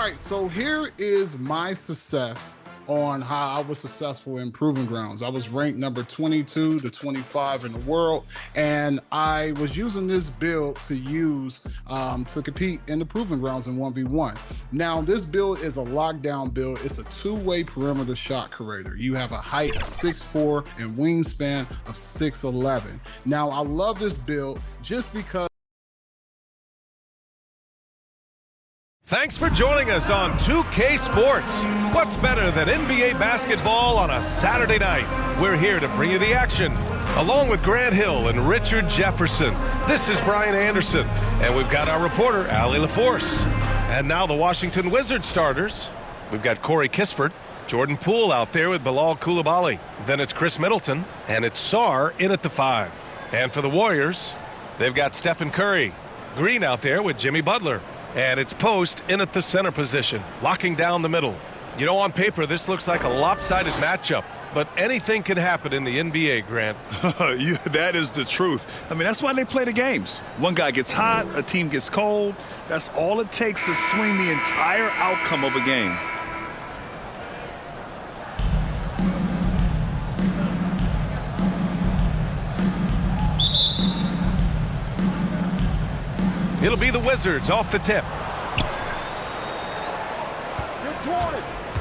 right, so here is my success on how I was successful in Proving Grounds. I was ranked number 22 to 25 in the world, and I was using this build to use to compete in the Proving Grounds in 1v1. Now, this build is a lockdown build. It's a two-way perimeter shot creator. You have a height of 6'4" and wingspan of 6'11". Now, I love this build just because. Thanks for joining us on 2K Sports. What's better than NBA basketball on a Saturday night? We're here to bring you the action, along with Grant Hill and Richard Jefferson. This is Brian Anderson, and we've got our reporter, Allie LaForce. And now the Washington Wizards starters. We've got Corey Kispert, Jordan Poole out there with Bilal Coulibaly. Then it's Chris Middleton, and it's Sarr in at the 5. And for the Warriors, they've got Stephen Curry. Green out there with Jimmy Butler. And it's Post in at the center position, locking down the middle. You know, on paper, this looks like a lopsided matchup, but anything can happen in the NBA, Grant. That is the truth. I mean, that's why they play the games. One guy gets hot, a team gets cold. That's all it takes to swing the entire outcome of a game. It'll be the Wizards off the tip.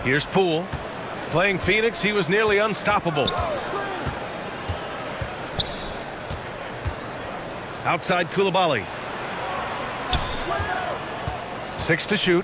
Here's Poole. Playing Phoenix, he was nearly unstoppable. Outside Coulibaly. 6 to shoot.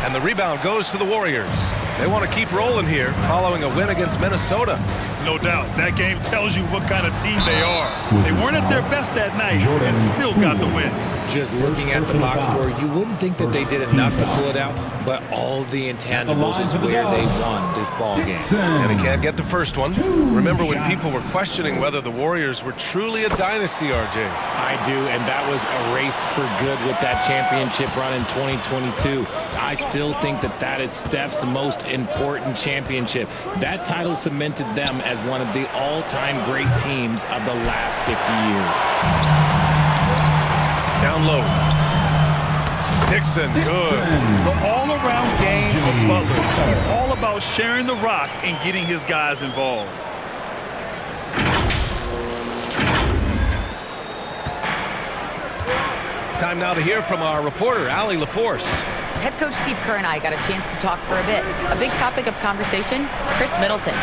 And the rebound goes to the Warriors. They want to keep rolling here following a win against Minnesota. No doubt. That game tells you what kind of team they are. They weren't at their best that night and still got the win. Just looking at the box score, you wouldn't think that they did enough to pull it out, but all the intangibles is where they won this ball game. And he can't get the first one. Remember when people were questioning whether the Warriors were truly a dynasty, RJ? I do, and that was erased for good with that championship run in 2022. I still think that that is Steph's most important championship. That title cemented them as one of the all-time great teams of the last 50 years. Down low. Dixon, good. The all-around game of Butler. He's all about sharing the rock and getting his guys involved. Time now to hear from our reporter, Allie LaForce. Head coach Steve Kerr and I got a chance to talk for a bit. A big topic of conversation, Chris Middleton.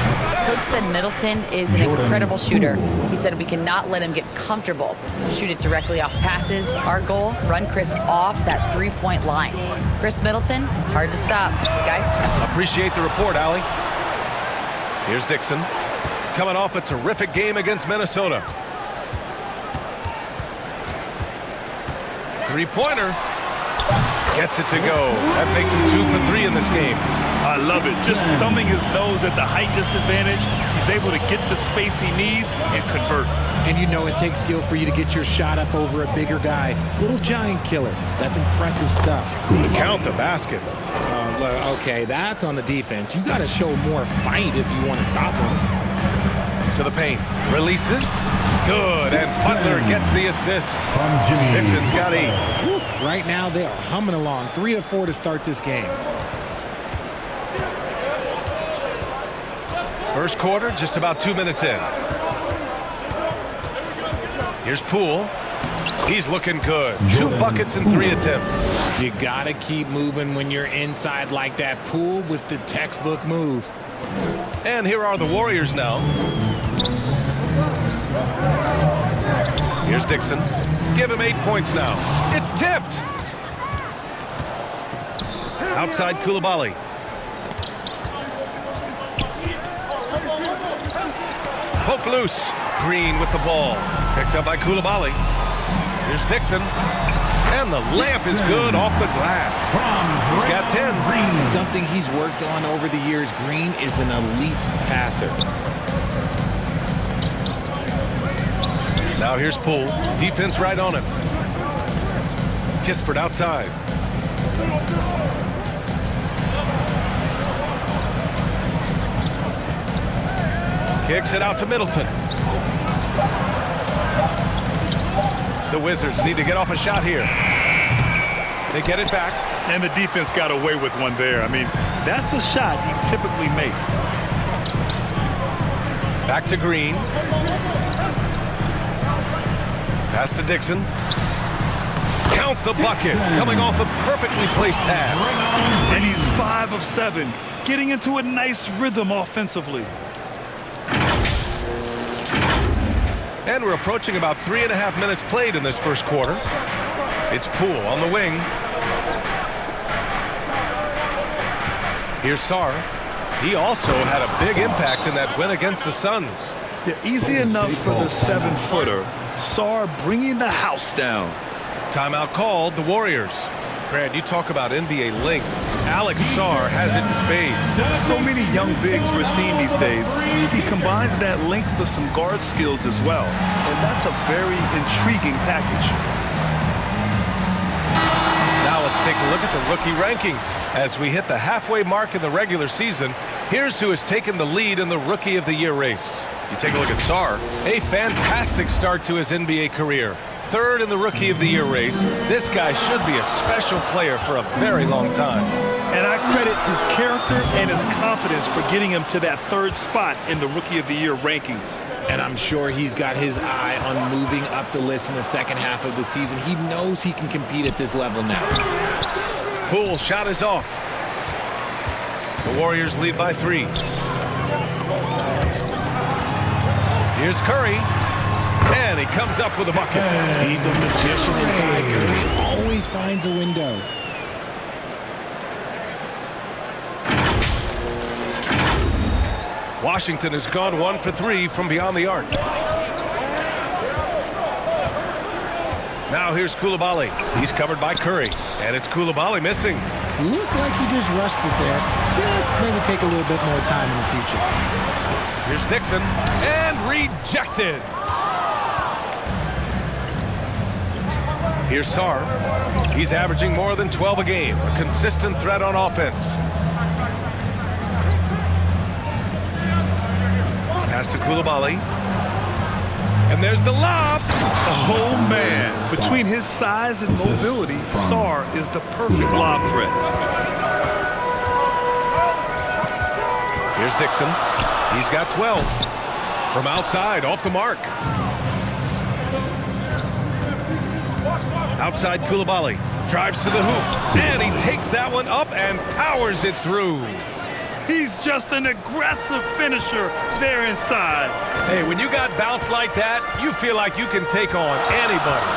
Coach said Middleton is an incredible shooter. He said we cannot let him get comfortable. Shoot it directly off passes. Our goal, run Chris off that three-point line. Chris Middleton, hard to stop. Guys. Appreciate the report, Allie. Here's Dixon. Coming off a terrific game against Minnesota. Three-pointer. Gets it to go. That makes him 2 for 3 in this game. I love it. Just thumbing his nose at the height disadvantage. He's able to get the space he needs and convert. And you know it takes skill for you to get your shot up over a bigger guy. Little giant killer. That's impressive stuff. Count the basket. Okay, that's on the defense. You got to show more fight if you want to stop him. To the paint. Releases. Good. And Butler gets the assist. Dixon's got 8. Right now, they are humming along. 3 of 4 to start this game. First quarter, just about 2 minutes in. Here's Poole. He's looking good. 2 buckets and 3 attempts. You got to keep moving when you're inside like that. Poole with the textbook move. And here are the Warriors now. Here's Dixon. Give him 8 points now. It's tipped. Outside Coulibaly. Poke loose. Green with the ball. Picked up by Coulibaly. Here's Dixon. And the layup is good off the glass. He's got 10. Something he's worked on over the years. Green is an elite passer. Now here's Poole. Defense right on him. Kispert outside. Kicks it out to Middleton. The Wizards need to get off a shot here. They get it back. And the defense got away with one there. I mean, that's a shot he typically makes. Back to Green. Pass to Dixon. Count the bucket. Coming off a perfectly placed pass. And he's 5 of 7, getting into a nice rhythm offensively. And we're approaching about 3.5 minutes played in this first quarter. It's Poole on the wing. Here's Sarr. He also had a big impact in that win against the Suns. Yeah, easy enough for the 7-footer. Sarr bringing the house down. Timeout called, the Warriors. Brad, you talk about NBA length. Alex Sarr has it in spades. So many young bigs we're seeing these days. He combines that length with some guard skills as well. And that's a very intriguing package. Now let's take a look at the rookie rankings. As we hit the halfway mark in the regular season, here's who has taken the lead in the Rookie of the Year race. You take a look at Sarr, a fantastic start to his NBA career. 3rd in the Rookie of the Year race. This guy should be a special player for a very long time. And I credit his character and his confidence for getting him to that 3rd spot in the Rookie of the Year rankings. And I'm sure he's got his eye on moving up the list in the second half of the season. He knows he can compete at this level now. Poole shot is off. The Warriors lead by 3. Here's Curry. And he comes up with a bucket. He's a magician inside. Curry always finds a window. Washington has gone 1 for 3 from beyond the arc. Now here's Coulibaly. He's covered by Curry. And it's Coulibaly missing. Looked like he just rushed it there. Just maybe take a little bit more time in the future. Here's Dixon. And rejected. Here's Sarr. He's averaging more than 12 a game. A consistent threat on offense. Pass to Coulibaly. And there's the lob. Oh, man. Between his size and mobility, Sarr is the perfect lob threat. Here's Dixon. He's got 12. From outside, off the mark. Outside Coulibaly. Drives to the hoop. And he takes that one up and powers it through. He's just an aggressive finisher there inside. Hey, when you got bounce like that, you feel like you can take on anybody.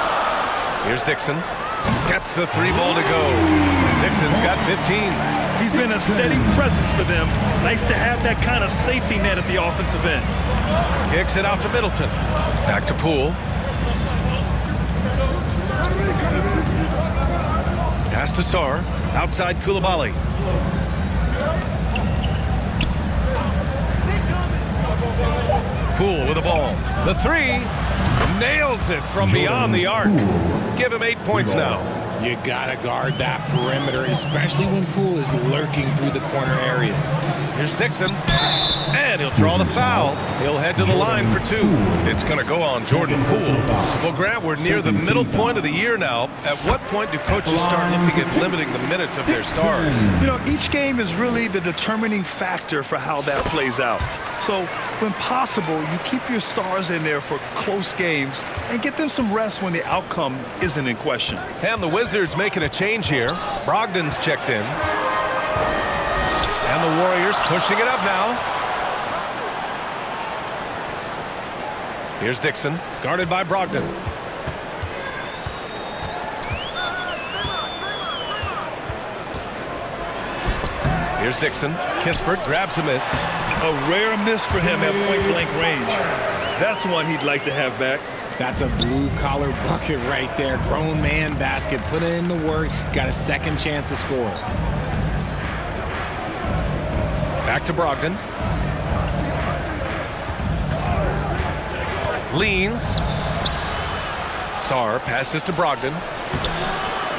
Here's Dixon. Gets the 3 ball to go. Dixon's got 15. He's been a steady presence for them. Nice to have that kind of safety net at the offensive end. Kicks it out to Middleton. Back to Poole. Pass to Sarr. Outside Coulibaly. Poole with the ball. The 3. Nails it from beyond the arc. Give him 8 points now. You gotta guard that perimeter, especially when Poole is lurking through the corner areas. Here's Dixon. And he'll draw the foul. He'll head to the line for 2. It's going to go on Jordan Poole. Well, Grant, we're near the middle point of the year now. At what point do coaches start looking at limiting the minutes of their stars? You know, each game is really the determining factor for how that plays out. So, when possible, you keep your stars in there for close games and get them some rest when the outcome isn't in question. And the Wizards making a change here. Brogdon's checked in. And the Warriors pushing it up now. Here's Dixon, guarded by Brogdon. Here's Dixon. Kispert grabs a miss. A rare miss for him at point-blank range. That's one he'd like to have back. That's a blue-collar bucket right there. Grown man basket. Put in the work. Got a second chance to score. Back to Brogdon. Leans. Sarr passes to Brogdon.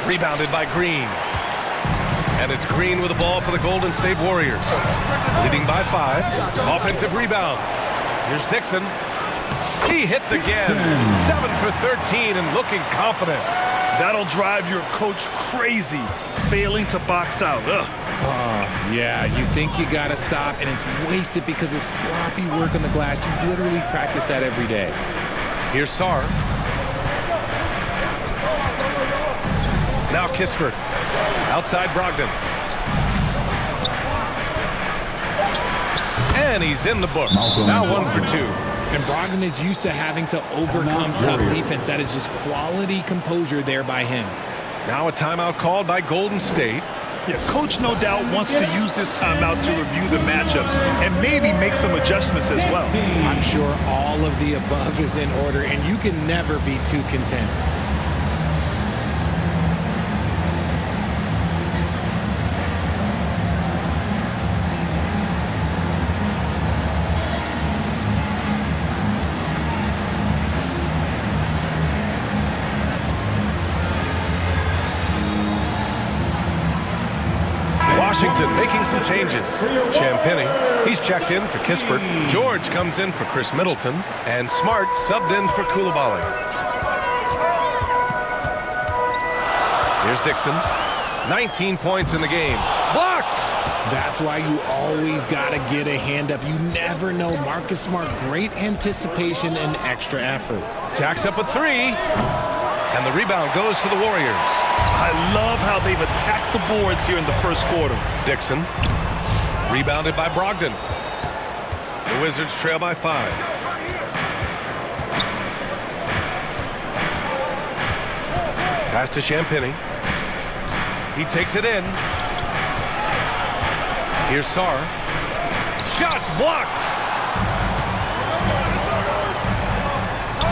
Rebounded by Green. And it's Green with the ball for the Golden State Warriors. Leading by 5. Offensive rebound. Here's Dixon. He hits again. 7 for 13 and looking confident. That'll drive your coach crazy, failing to box out. Ugh. Yeah, you think you got to stop, and it's wasted because of sloppy work on the glass. You literally practice that every day. Here's Sarr. Now Kispert. Outside Brogdon. And he's in the books. Now 1 for 2. And Brogdon is used to having to overcome tough defense. That is just quality composure there by him. Now a timeout called by Golden State. Yeah, coach no doubt wants to use this timeout to review the matchups and maybe make some adjustments as well. I'm sure all of the above is in order, and you can never be too content. Washington making some changes. Champagnie, he's checked in for Kispert. George comes in for Chris Middleton. And Smart subbed in for Coulibaly. Here's Dixon. 19 points in the game. Blocked! That's why you always got to get a hand up. You never know. Marcus Smart, great anticipation and extra effort. Jacks up a 3. And the rebound goes to the Warriors. I love how they've attacked the boards here in the first quarter. Dixon. Rebounded by Brogdon. The Wizards trail by 5. Pass to Champagnie. He takes it in. Here's Sarr. Shots blocked.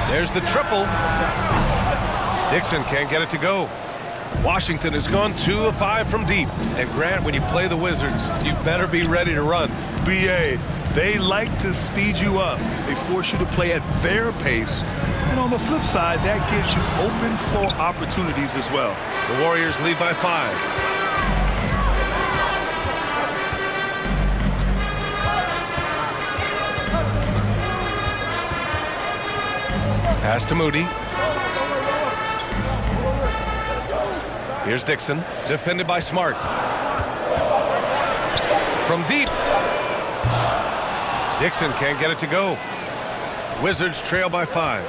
There's the triple. Dixon can't get it to go. Washington has gone 2 of 5 from deep. And Grant, when you play the Wizards, you better be ready to run. BA, they like to speed you up. They force you to play at their pace. And on the flip side, that gives you open floor opportunities as well. The Warriors lead by 5. Pass to Moody. Here's Dixon, defended by Smart. From deep. Dixon can't get it to go. Wizards trail by 5.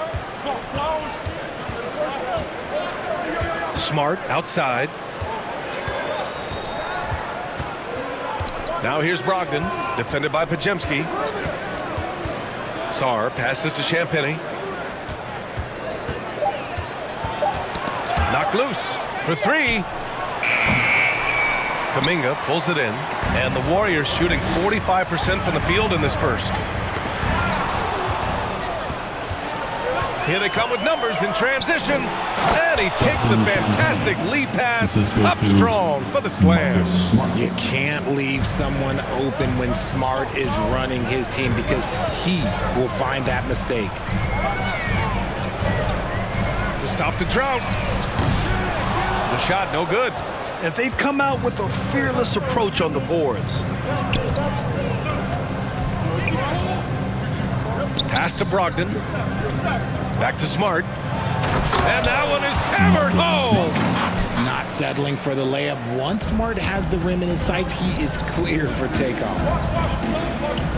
Smart outside. Now here's Brogdon, defended by Pajemski. Sarr passes to Champagnie. Knocked loose. For 3. Kuminga pulls it in. And the Warriors shooting 45% from the field in this first. Here they come with numbers in transition. And he takes the fantastic lead pass up strong for the slam. You can't leave someone open when Smart is running his team because he will find that mistake. To stop the drought. The shot no good. And they've come out with a fearless approach on the boards. Pass to Brogdon. Back to Smart. And that one is hammered home. Not settling for the layup. Once Smart has the rim in his sights, he is clear for takeoff.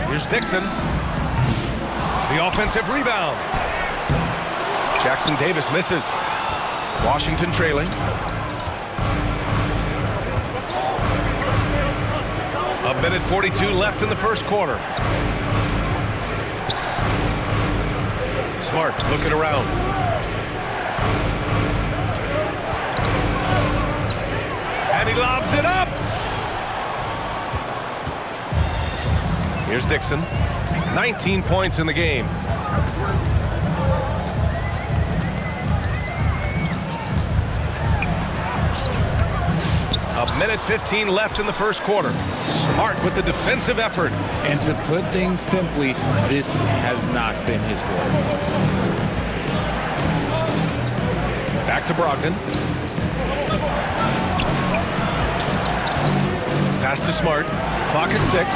Here's Dixon. The offensive rebound. Jackson Davis misses. Washington trailing. A minute 42 left in the first quarter. Smart looking around. And he lobs it up. Here's Dixon. 19 points in the game. A minute 15 left in the first quarter. Smart with the defensive effort. And to put things simply, this has not been his quarter. Back to Brogdon. Pass to Smart. Clock at 6.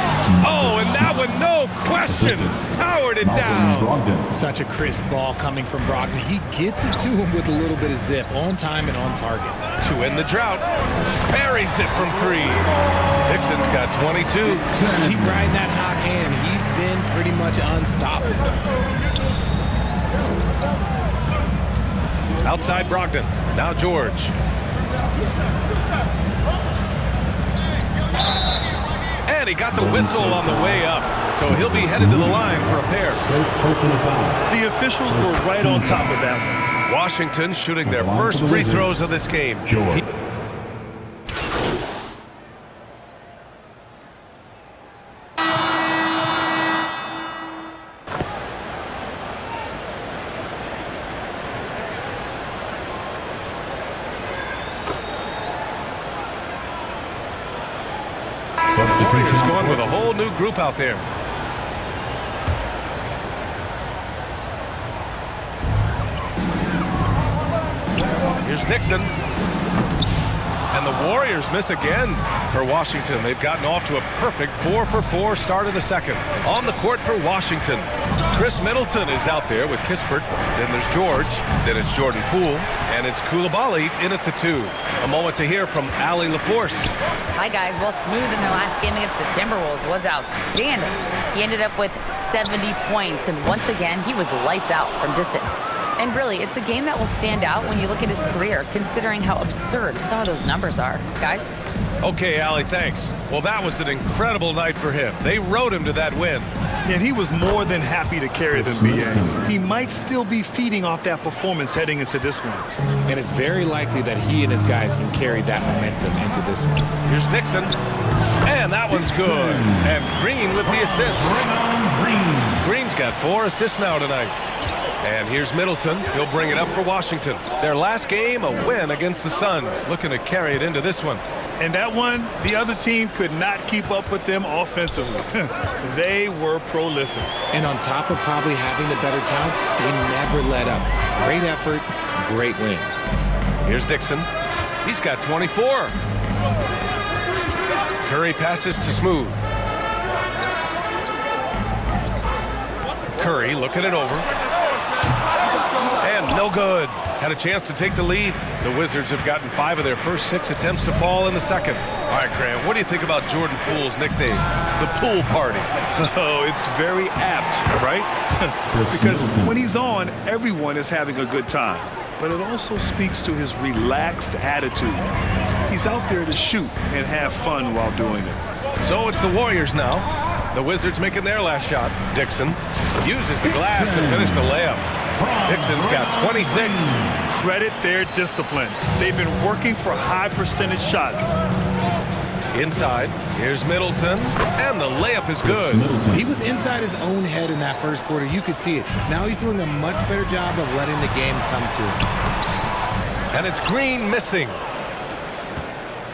Oh, and that one, no question, powered it down. Such a crisp ball coming from Brogdon. He gets it to him with a little bit of zip, on time and on target. To end the drought, buries it from 3. Dixon's got 22. Keep riding that hot hand. He's been pretty much unstoppable. Outside Brogdon, now George. And he got the whistle on the way up, so he'll be headed to the line for a pair. The officials were right on top of that one. Washington shooting their first free throws of this game. Warriors going with a whole new group out there. Here's Dixon. And the Warriors miss again for Washington. They've gotten off to a perfect 4-for-4 start of the second. On the court for Washington, Chris Middleton is out there with Kispert. Then there's George. Then it's Jordan Poole. And it's Koulibaly in at the 2. A moment to hear from Allie LaForce. Hi, guys. Well, Smooth in their last game against the Timberwolves was outstanding. He ended up with 70 points, and once again, he was lights out from distance. And really, it's a game that will stand out when you look at his career, considering how absurd some of those numbers are. Guys? Okay, Allie, thanks. Well, that was an incredible night for him. They rode him to that win. And he was more than happy to carry them, B.A. He might still be feeding off that performance heading into this one. And it's very likely that he and his guys can carry that momentum into this one. Here's Dixon. And that one's good. And Green with the assist. Green's got 4 assists now tonight. And here's Middleton. He'll bring it up for Washington. Their last game, a win against the Suns. Looking to carry it into this one. And that one, the other team could not keep up with them offensively. They were prolific. And on top of probably having the better talent, they never let up. Great effort, great win. Here's Dixon. He's got 24. Curry passes to Smooth. Curry looking it over. And no good. Had a chance to take the lead. The Wizards have gotten 5 of their first 6 attempts to fall in the second. All right, Graham, what do you think about Jordan Poole's nickname, the Pool Party? Oh, it's very apt, right? Because when he's on, everyone is having a good time. But it also speaks to his relaxed attitude. He's out there to shoot and have fun while doing it. So it's the Warriors now. The Wizards making their last shot. Dixon uses the glass to finish the layup. Dixon's got 26. Credit their discipline. They've been working for high percentage shots. Inside, here's Middleton, and the layup is good. He was inside his own head in that first quarter. You could see it. Now he's doing a much better job of letting the game come to him. And it's Green missing.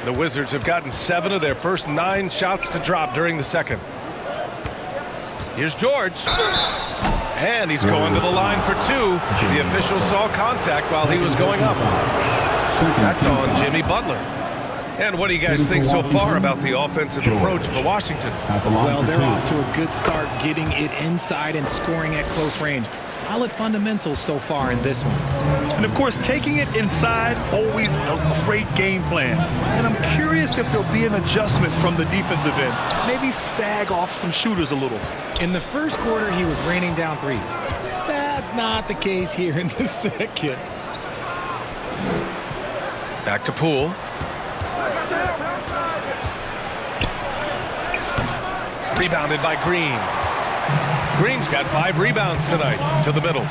The Wizards have gotten 7 of their first 9 shots to drop during the second. Here's George. And he's going to the line for 2. The official saw contact while he was going up. That's on Jimmy Butler. And what do you guys think so far about the offensive approach for Washington? Well, they're off to a good start getting it inside and scoring at close range. Solid fundamentals so far in this one. And, of course, taking it inside, always a great game plan. And I'm curious if there'll be an adjustment from the defensive end. Maybe sag off some shooters a little. In the first quarter, he was raining down threes. That's not the case here in the second. Back to Poole. Rebounded by Green. Green's got 5 rebounds tonight to the middle.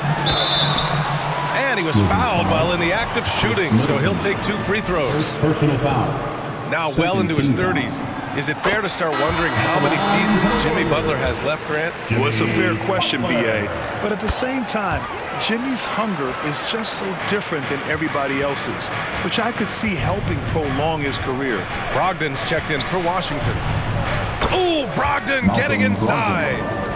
And he was fouled while in the act of shooting, so he'll take 2 free throws. Personal foul. Now well into his 30s. Is it fair to start wondering how many seasons Jimmy Butler has left, Grant? Well, it's a fair question, B.A. But at the same time, Jimmy's hunger is just so different than everybody else's, which I could see helping prolong his career. Brogdon's checked in for Washington. Oh, Brogdon getting inside.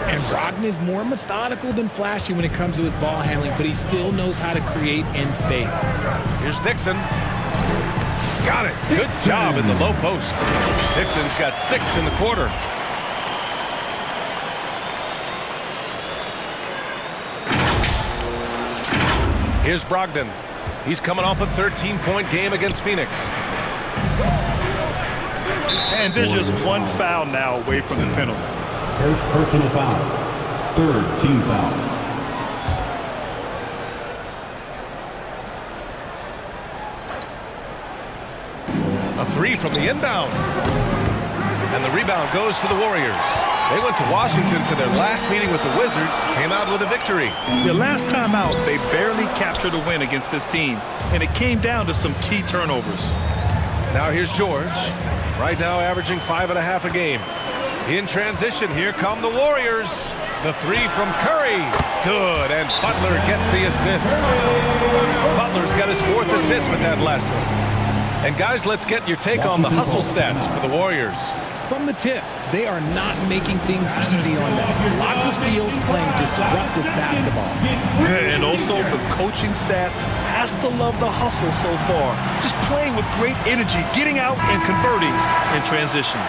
And Brogdon is more methodical than flashy when it comes to his ball handling, but he still knows how to create in space. Here's Dixon. Got it. Good job in the low post. Dixon's got 6 in the quarter. Here's Brogdon. He's coming off a 13-point game against Phoenix. And they're just one foul now away from the penalty. First personal foul. Third team foul. A 3 from the inbound. And the rebound goes to the Warriors. They went to Washington for their last meeting with the Wizards, came out with a victory. The last time out, they barely captured a win against this team, and it came down to some key turnovers. Now here's George. Right now averaging 5.5 a game. In transition, here come the Warriors. The 3 from Curry. Good, and Butler gets the assist. Butler's got his 4th assist with that last one. And guys, let's get your take on the hustle stats for the Warriors. From the tip, they are not making things easy on them. Lots of steals, playing disruptive basketball. And also, the coaching staff has to love the hustle so far. Just playing with great energy, getting out and converting in transition.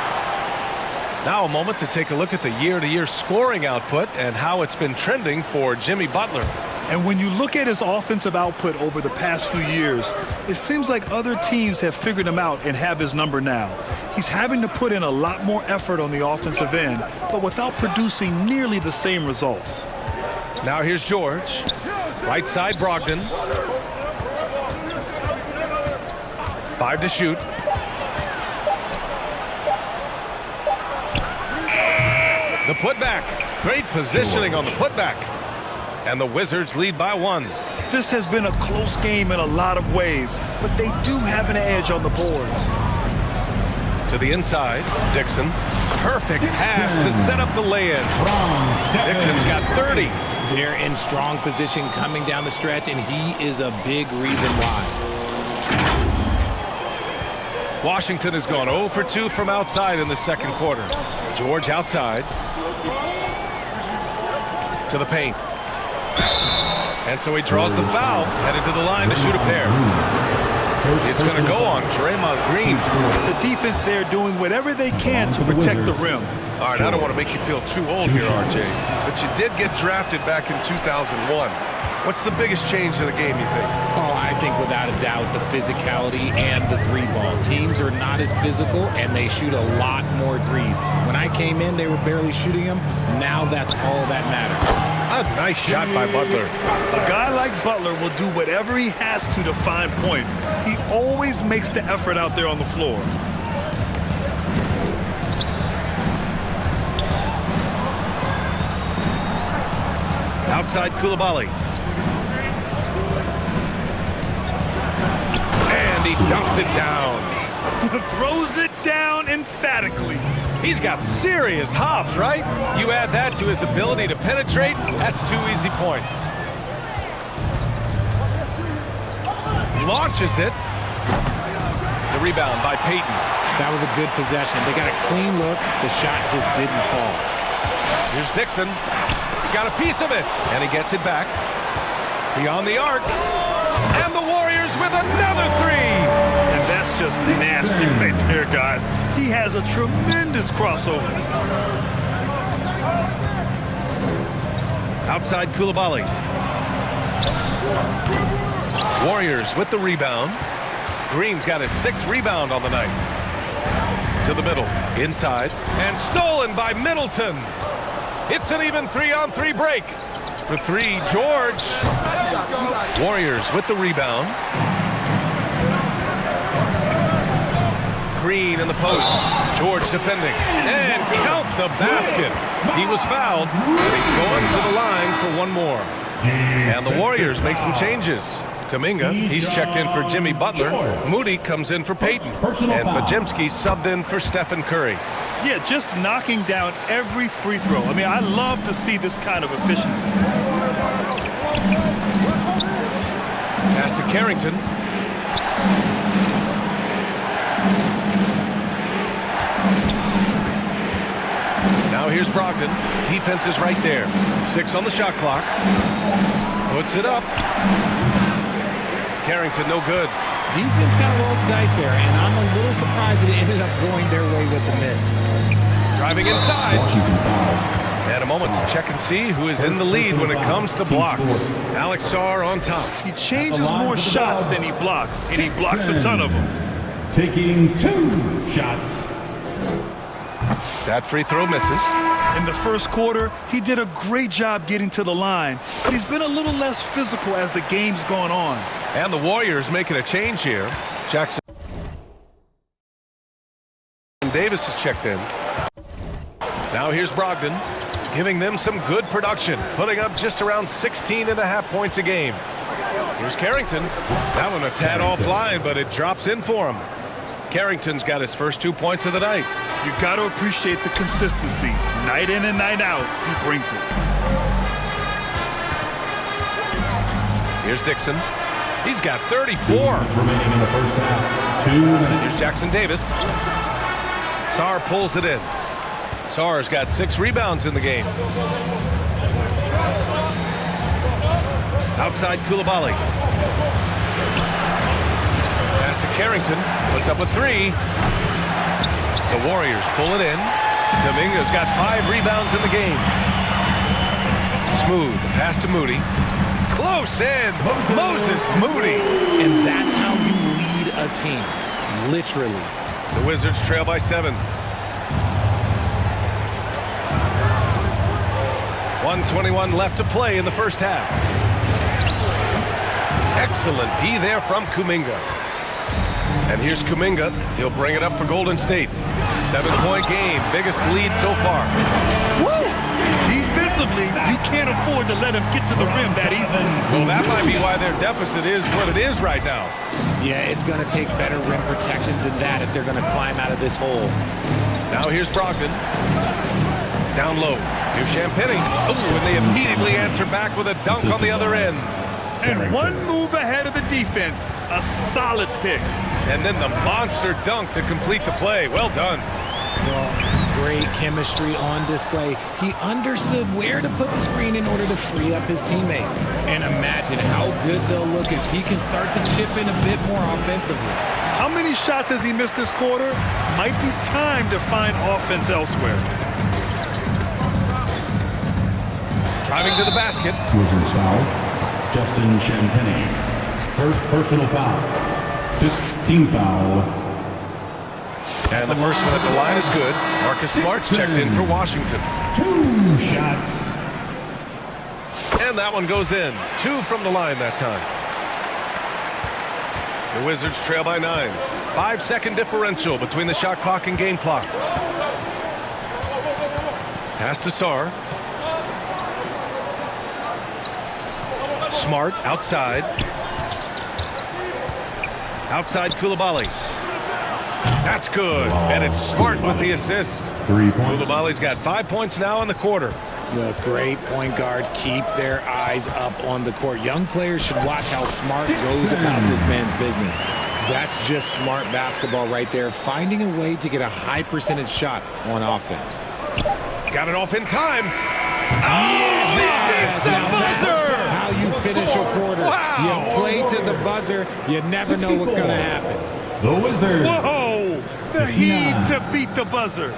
Now a moment to take a look at the year-to-year scoring output and how it's been trending for Jimmy Butler. And when you look at his offensive output over the past few years, it seems like other teams have figured him out and have his number now. He's having to put in a lot more effort on the offensive end, but without producing nearly the same results. Now here's George. Right side, Brogdon. 5 to shoot. The putback. Great positioning on the putback. And the Wizards lead by 1. This has been a close game in a lot of ways, but they do have an edge on the boards. To the inside, Dixon. Perfect pass to set up the lay-in. Dixon's got 30. They're in strong position coming down the stretch, and he is a big reason why. Washington has gone 0 for 2 from outside in the second quarter. George outside. To the paint. And so he draws the foul, headed to the line to shoot a pair. It's going to go on Draymond Green. The defense there doing whatever they can to protect the rim. All right, I don't want to make you feel too old here, RJ, but you did get drafted back in 2001. What's the biggest change to the game, you think? Oh, I think without a doubt the physicality and the 3-ball. Teams are not as physical, and they shoot a lot more threes. When I came in, they were barely shooting them. Now that's all that matters. A nice shot by Butler. A guy like Butler will do whatever he has to find points. He always makes the effort out there on the floor. Outside Coulibaly. And he dunks it down. Throws it down emphatically. He's got serious hops, right? You add that to his ability to penetrate, that's 2 easy points. Launches it. The rebound by Payton. That was a good possession. They got a clean look. The shot just didn't fall. Here's Dixon. Got a piece of it. And he gets it back. Beyond the arc. And the Warriors with another 3. And that's just nasty right there, guys. He has a tremendous crossover. Outside Coulibaly. Warriors with the rebound. Green's got his 6th rebound on the night. To the middle. Inside. And stolen by Middleton. It's an even 3-on-3 break. For 3, George. Warriors with the rebound. Green in the post. George defending. And count the basket. He was fouled. He's going to the line for 1 more. And the Warriors make some changes. Kuminga, he's checked in for Jimmy Butler. Moody comes in for Payton. And Bajemski subbed in for Stephen Curry. Yeah, just knocking down every free throw. I mean, I love to see this kind of efficiency. Pass to Carrington. Now here's Brogdon. Defense is right there. 6 on the shot clock. Puts it up. Carrington no good. defense kind of rolled the dice there, and I'm a little surprised that it ended up going their way with the miss. Driving inside. Washington foul. And a moment to check and see who is in the lead when it comes to blocks. Alex Sarr on top. He changes more shots than he blocks, and he blocks a ton of them. Taking 2 shots. That free throw misses. In the first quarter, he did a great job getting to the line, but he's been a little less physical as the game's gone on. And the Warriors making a change here. Jackson Davis has checked in. Now here's Brogdon, giving them some good production, putting up just around 16.5 points a game. Here's Carrington. That one a tad offline, but it drops in for him. Carrington's got his first 2 points of the night. You got to appreciate the consistency. Night in and night out, he brings it. Here's Dixon. He's got 34. Remaining in the first half. 2 minutes. Here's Jackson Davis. Sarr pulls it in. Sarr's got 6 rebounds in the game. Outside Koulibaly. Pass to Carrington. Puts up a 3. The Warriors pull it in. Kuminga's got 5 rebounds in the game. Smooth. The pass to Moody. Close in. Moses Moody. And that's how you lead a team. Literally. The Wizards trail by 7. 1:21 left to play in the first half. Excellent D there from Kuminga. And here's Kuminga. He'll bring it up for Golden State. 7-point game. Biggest lead so far. Woo! Defensively, you can't afford to let him get to the rim that easily. Well, that might be why their deficit is what it is right now. Yeah, it's going to take better rim protection than that if they're going to climb out of this hole. Now here's Brogdon. Down low. Here's Champagny. Oh, and they immediately answer back with a dunk on the other end. And one move ahead of the defense. A solid pick. And then the monster dunk to complete the play. Well done. Well, great chemistry on display. He understood where to put the screen in order to free up his teammate. And imagine how good they'll look if he can start to chip in a bit more offensively. How many shots has he missed this quarter? Might be time to find offense elsewhere. Driving to the basket. Wizards foul. Justin Champagny. First personal foul. 15 foul. And the first one at the line is good. Marcus Smart's checked in for Washington. 2 shots. And that one goes in. 2 from the line that time. The Wizards trail by 9. 5-second differential between the shot clock and game clock. Pass to Sarr. Smart outside. Outside Koulibaly. That's good. And it's Smart with the assist. 3 points. Koulibaly's got 5 points now in the quarter. The great point guards keep their eyes up on the court. Young players should watch how Smart goes about this man's business. That's just smart basketball right there, finding a way to get a high percentage shot on offense. Got it off in time. Yes, It's the buzzer! How you finish a quarter. Wow. You play to the buzzer. You never know what's going to happen. The Wizards. Whoa! The heave to beat the buzzer.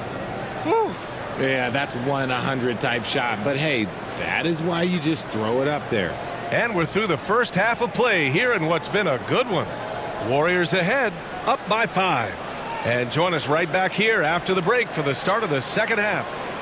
Woo. Yeah, that's 1 in 100 type shot. But hey, that is why you just throw it up there. And we're through the first half of play here in what's been a good one. Warriors ahead, up by 5. And join us right back here after the break for the start of the second half.